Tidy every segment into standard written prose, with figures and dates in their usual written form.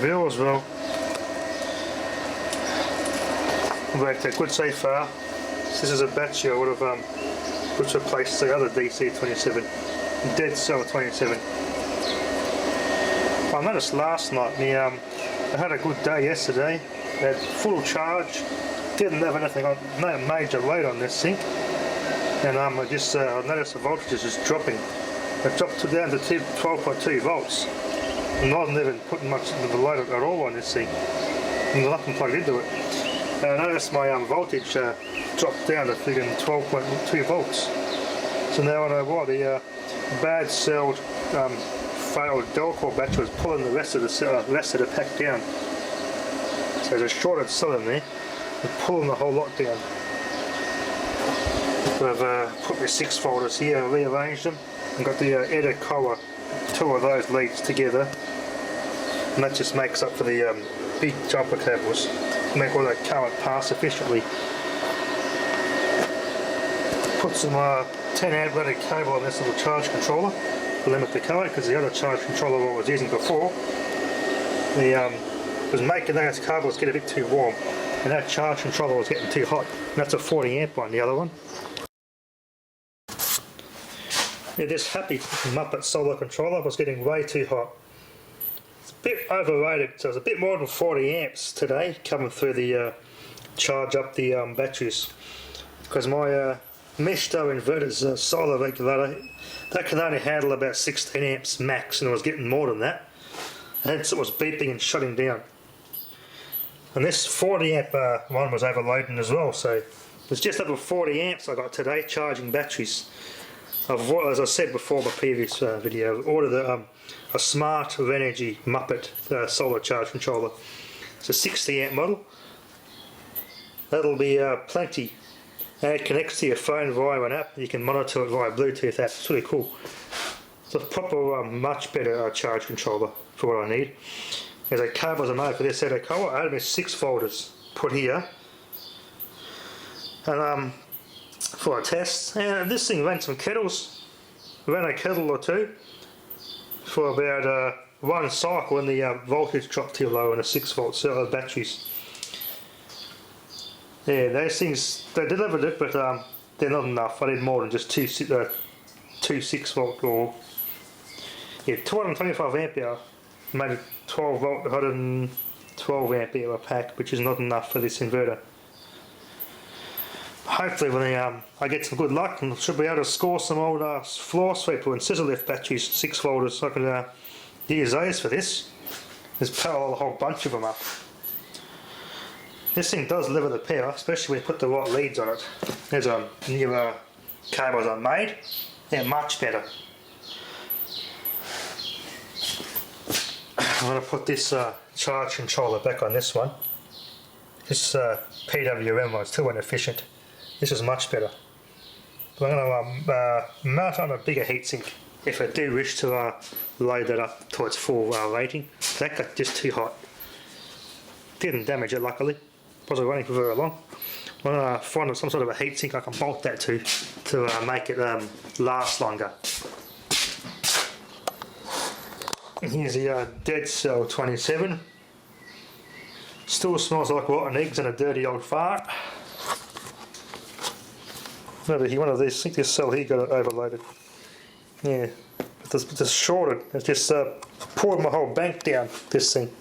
review as well. Worked out good so far. This is a battery I would have put to replace the other DC27, Dead Cell 27. I noticed last night I had a good day yesterday. I had full charge, didn't have anything on, no major load on this thing, and I noticed the voltage is just dropping. It dropped down to 12.2 volts, and I wasn't even putting much of the load at all on this thing. And nothing plugged into it. And I noticed my voltage dropped down to 12.2 volts. So now I know why the bad cell failed Delcor battery was pulling the rest of the pack down. So there's a shorted cell in there, it's pulling the whole lot down. I've put my 6 folders here, rearranged them, and got the Edakoa, 2 of those leads together, and that just makes up for the big jumper cables to make all that current pass efficiently. Put some 10 amp rated cable on this little charge controller to limit the current, because the other charge controller I was using before was making those cables get a bit too warm, and that charge controller was getting too hot. And that's a 40 amp one, the other one. Yeah, this Happy Muppet solar controller was getting way too hot. It's a bit overrated, so it's a bit more than 40 amps today coming through the charge up the batteries, because my Meshto inverter's solar regulator, that can only handle about 16 amps max, and it was getting more than that, hence it was beeping and shutting down. And this 40 amp one was overloading as well, so it's just over 40 amps I got today charging batteries. As I said before in the previous video, I've ordered a Smart Renogy Muppet solar charge controller. It's a 60 amp model. That'll be plenty. And it connects to your phone via an app. You can monitor it via Bluetooth app. It's really cool. It's a proper, much better charge controller for what I need. There's a cables I made for this Edakoa. I had 6 folders put here, and for a test. And this thing ran some kettles. Ran a kettle or two for about 1 cycle, and the voltage dropped too low in a 6 volt cell batteries. Yeah, those things, they delivered it, but they're not enough. I need more than just two 6 volt, or 225 ampere made a 12 volt 112 ampere pack, which is not enough for this inverter. Hopefully when I get some good luck, and should be able to score some old floor sweeper and scissor lift batteries, 6 folders, so I can use those for this. Just parallel a whole bunch of them up. This thing does deliver the power, especially when you put the right leads on it. There's new cables I made. They're much better. I'm going to put this charge controller back on this one. This PWM one's too inefficient. This is much better. But I'm going to mount on a bigger heatsink if I do wish to load that up to its full rating. That got just too hot. Didn't damage it, luckily. Wasn't running for very long. I'm going to find some sort of a heatsink I can bolt that to make it last longer. And here's the Dead Cell 27. Still smells like rotten eggs and a dirty old fart. Maybe one of these, I think this cell here got it overloaded. Yeah, but it's shorted. It's just poured my whole bank down, this thing.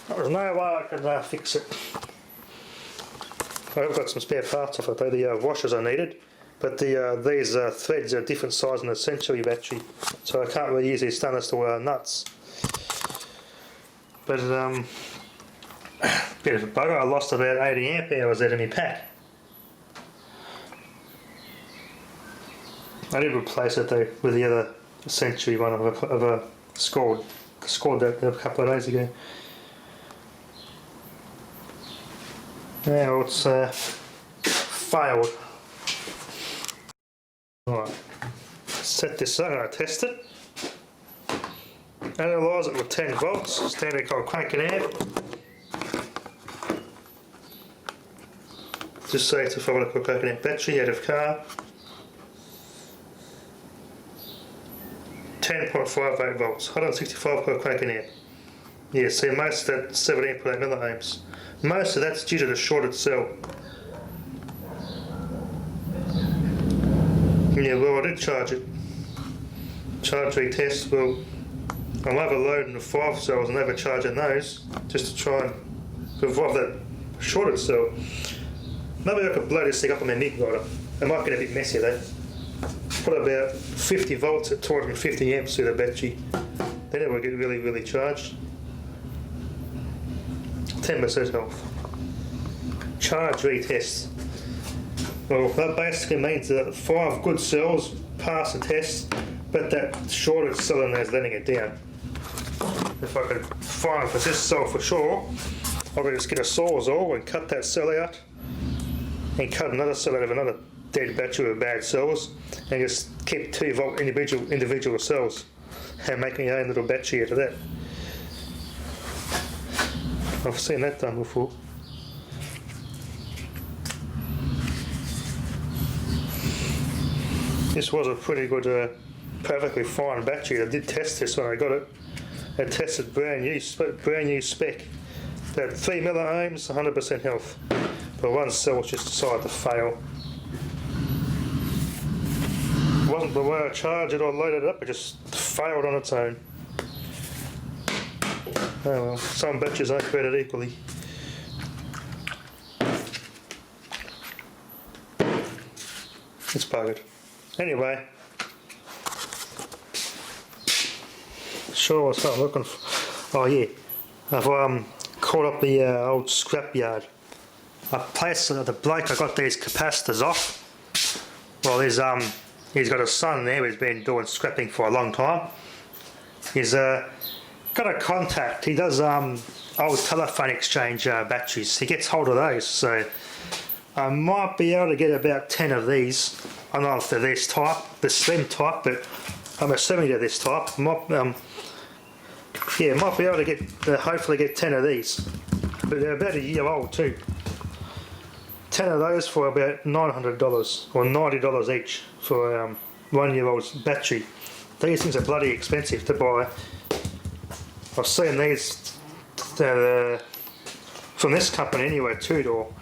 There's no way I can fix it. I've got some spare parts off it though, the washers I needed, but these threads are a different size than the Century battery, so I can't really use these stainless steel nuts. But bit of a bugger, I lost about 80 amp hours out of my pack. I did replace it though with the other Century one I've scored that a couple of days ago. Now it's failed. Alright, set this up and I test it. Analyse it with 10 volts, standard cold cranking amp. Just say it's a 5 cold cranking amp battery out of car. 10.58 volts, 165 cold cranking amp. Yeah, see, most of that 17.8 milliamps, most of that's due to the shorted cell. Yeah, well, I did charge it. Charge retest, well, I'm overloading the 5 cells and overcharging those just to try and revive that shorted cell. Maybe I could blow this thing up on my MIG lighter. It might get a bit messy though. Put about 50 volts at 250 amps through the battery. Then it will get really, really charged. 10% health. Charge retest. Well, that basically means that 5 good cells pass the test, but that shorted cell in there is letting it down. If I could find for this cell for sure, I could just get a sawzall and cut that cell out, and cut another cell out of another dead battery with bad cells, and just keep 2 volt individual cells, and make my own little battery out of that. I've seen that done before. This was a pretty good, perfectly fine battery. I did test this when I got it. I tested brand new spec. At 3 milliohms, 100% health. But one cell just decided to fail. It wasn't the way I charged it or loaded it up, it just failed on its own. Oh well, some batteries aren't created equally. It's buggered. Anyway, sure, what's what I'm looking for. Oh yeah, I've called up the old scrap yard. I placed the bloke. I got these capacitors off. Well, he's got a son there who's been doing scrapping for a long time. He's got a contact. He does old telephone exchange batteries. He gets hold of those, so I might be able to get about 10 of these. I don't know if they're this type, the slim type, but I'm assuming they're this type. Might be able to get hopefully get 10 of these, but they're about a year old too. 10 of those for about $900 or $90 each for a 1 year old battery. These things are bloody expensive to buy. I've seen these from this company anyway, Two Door.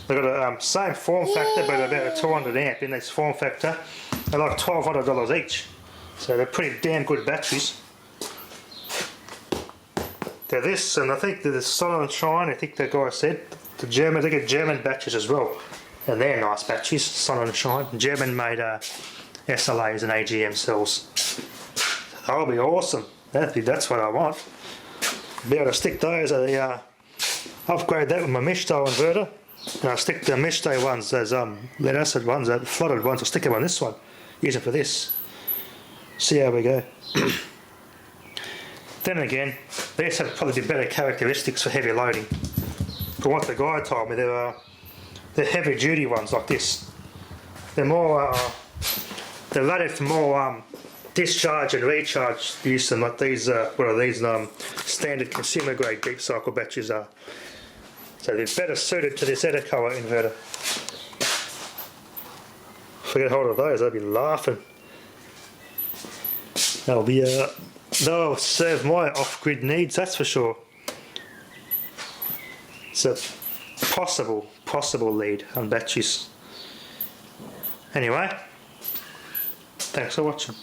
They've got a same form factor, but about a 200 amp in this form factor. They're like $1,200 each, so they're pretty damn good batteries. They're this, and I think they're the Sun and Shine. I think the guy said they get German batteries as well, and they're nice batteries. Sun and Shine, German-made SLAs and AGM cells. That'll be awesome. That's what I want. Be able to stick those. Upgrade that with my Mishto inverter. And I'll stick the Mishto ones, those lead acid ones, the flooded ones. I'll stick them on this one. Use it for this. See how we go. Then again, these have probably better characteristics for heavy loading. From what the guy told me, they're heavy duty ones like this. They're more, they're rated for more discharge and recharge use than what these, standard consumer grade deep cycle batteries are. So they're better suited to this Edacoa inverter. If I get hold of those, I'd be laughing. They'll serve my off-grid needs, that's for sure. It's a possible lead on batteries. Anyway, thanks for watching.